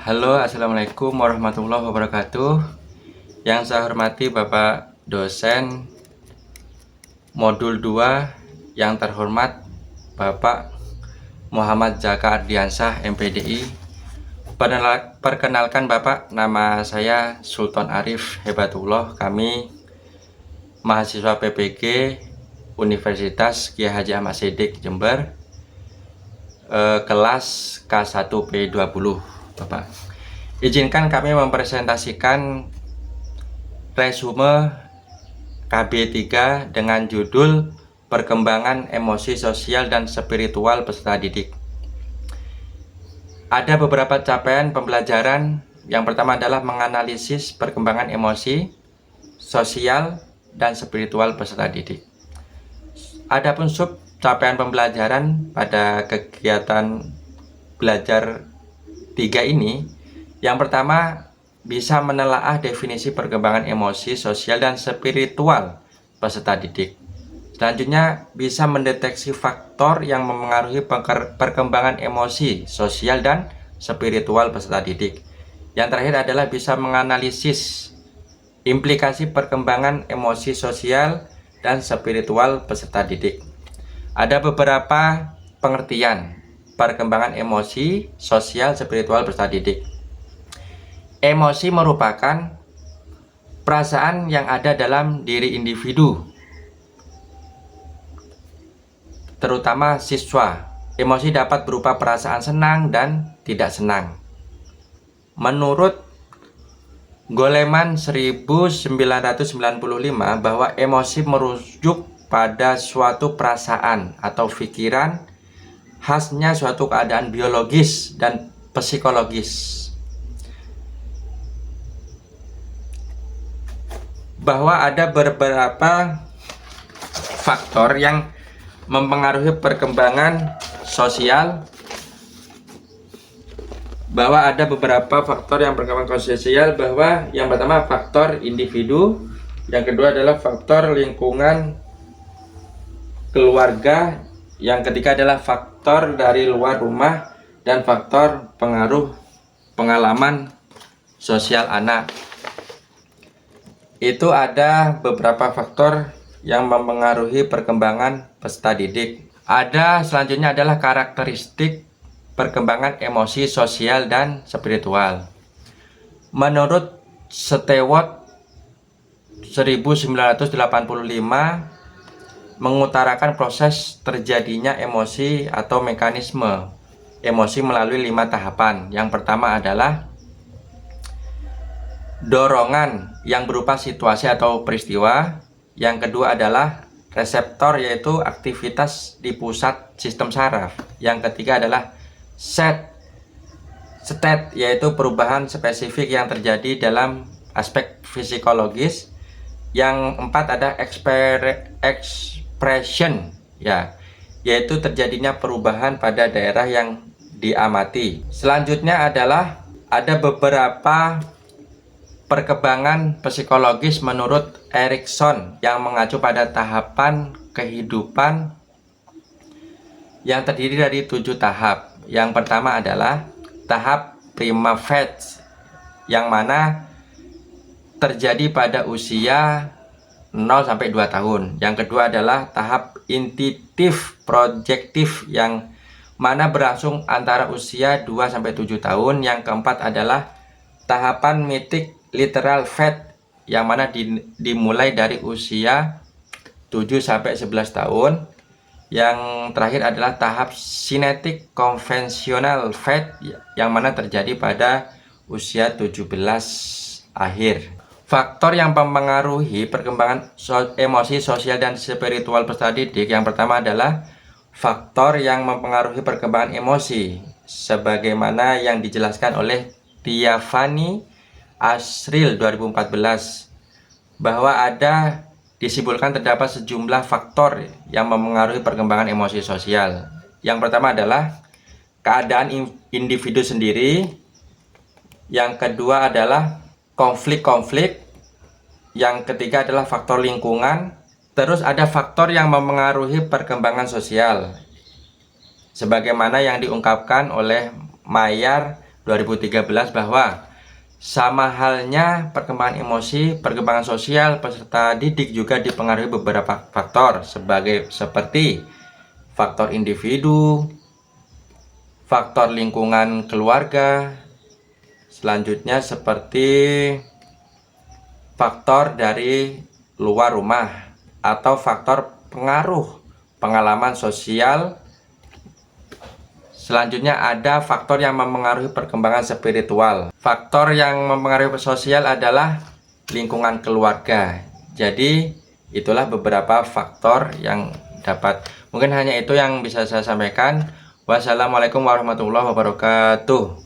Halo, assalamualaikum warahmatullahi wabarakatuh. Yang saya hormati Bapak dosen modul 2, yang terhormat Bapak Muhammad Jaka Ardiansyah MPDI. Perkenalkan Bapak, nama saya Sultan Arif Hebatullah. Kami mahasiswa PPG Universitas Kiai Haji Ahmad Siddiq Jember, kelas K1P20. Bapak, izinkan kami mempresentasikan resume KB3 dengan judul Perkembangan Emosi Sosial dan Spiritual Peserta Didik. Ada beberapa capaian pembelajaran. Yang pertama adalah menganalisis perkembangan emosi, sosial, dan spiritual peserta didik. Adapun sub capaian pembelajaran pada kegiatan belajar 3 ini, yang pertama bisa menelaah definisi perkembangan emosi, sosial, dan spiritual peserta didik. Selanjutnya bisa mendeteksi faktor yang memengaruhi perkembangan emosi, sosial, dan spiritual peserta didik. Yang terakhir adalah bisa menganalisis implikasi perkembangan emosi, sosial, dan spiritual peserta didik. Ada beberapa pengertian perkembangan emosi, sosial, spiritual peserta didik. Emosi merupakan perasaan yang ada dalam diri individu, terutama siswa. Emosi dapat berupa perasaan senang dan tidak senang. Menurut Goleman 1995 bahwa emosi merujuk pada suatu perasaan atau pikiran khasnya suatu keadaan biologis dan psikologis, bahwa ada beberapa faktor yang mempengaruhi perkembangan sosial, bahwa yang pertama faktor individu, yang kedua adalah faktor lingkungan keluarga, yang ketiga adalah faktor dari luar rumah, dan faktor pengaruh pengalaman sosial anak. Itu ada beberapa faktor yang mempengaruhi perkembangan peserta didik. Ada selanjutnya adalah karakteristik perkembangan emosi, sosial, dan spiritual. Menurut Stewart 1985 mengutarakan proses terjadinya emosi atau mekanisme emosi melalui 5 tahapan. Yang pertama adalah dorongan yang berupa situasi atau peristiwa. Yang kedua adalah reseptor, yaitu aktivitas di pusat sistem saraf. Yang ketiga adalah state, yaitu perubahan spesifik yang terjadi dalam aspek psikologis. Yang empat ada expression, yaitu terjadinya perubahan pada daerah yang diamati. Selanjutnya adalah ada beberapa perkembangan psikologis menurut Erikson yang mengacu pada tahapan kehidupan yang terdiri dari 7 tahap. Yang pertama adalah tahap prima phase, yang mana terjadi pada usia 0 sampai 2 tahun. Yang kedua adalah tahap intuitif projektif, yang mana berlangsung antara usia 2 sampai 7 tahun. Yang keempat adalah tahapan mitik literal phase, yang mana dimulai dari usia 7 sampai 11 tahun. Yang terakhir adalah tahap sinetik konvensional phase, yang mana terjadi pada usia 17 akhir. Faktor yang mempengaruhi perkembangan emosi, sosial, dan spiritual peserta didik, yang pertama adalah faktor yang mempengaruhi perkembangan emosi, sebagaimana yang dijelaskan oleh Tiffany Asril 2014, bahwa disimpulkan terdapat sejumlah faktor yang mempengaruhi perkembangan emosi sosial. Yang pertama adalah keadaan individu sendiri. Yang kedua adalah konflik-konflik. Yang ketiga adalah faktor lingkungan. Terus ada faktor yang mempengaruhi perkembangan sosial, sebagaimana yang diungkapkan oleh Mayer 2013 bahwa sama halnya perkembangan emosi, perkembangan sosial peserta didik juga dipengaruhi beberapa faktor seperti faktor individu, faktor lingkungan keluarga, selanjutnya seperti faktor dari luar rumah atau faktor pengaruh pengalaman sosial. Selanjutnya ada faktor yang mempengaruhi perkembangan spiritual. Faktor yang mempengaruhi sosial adalah lingkungan keluarga. Jadi itulah beberapa faktor yang dapat. Mungkin hanya itu yang bisa saya sampaikan. Wassalamualaikum warahmatullahi wabarakatuh.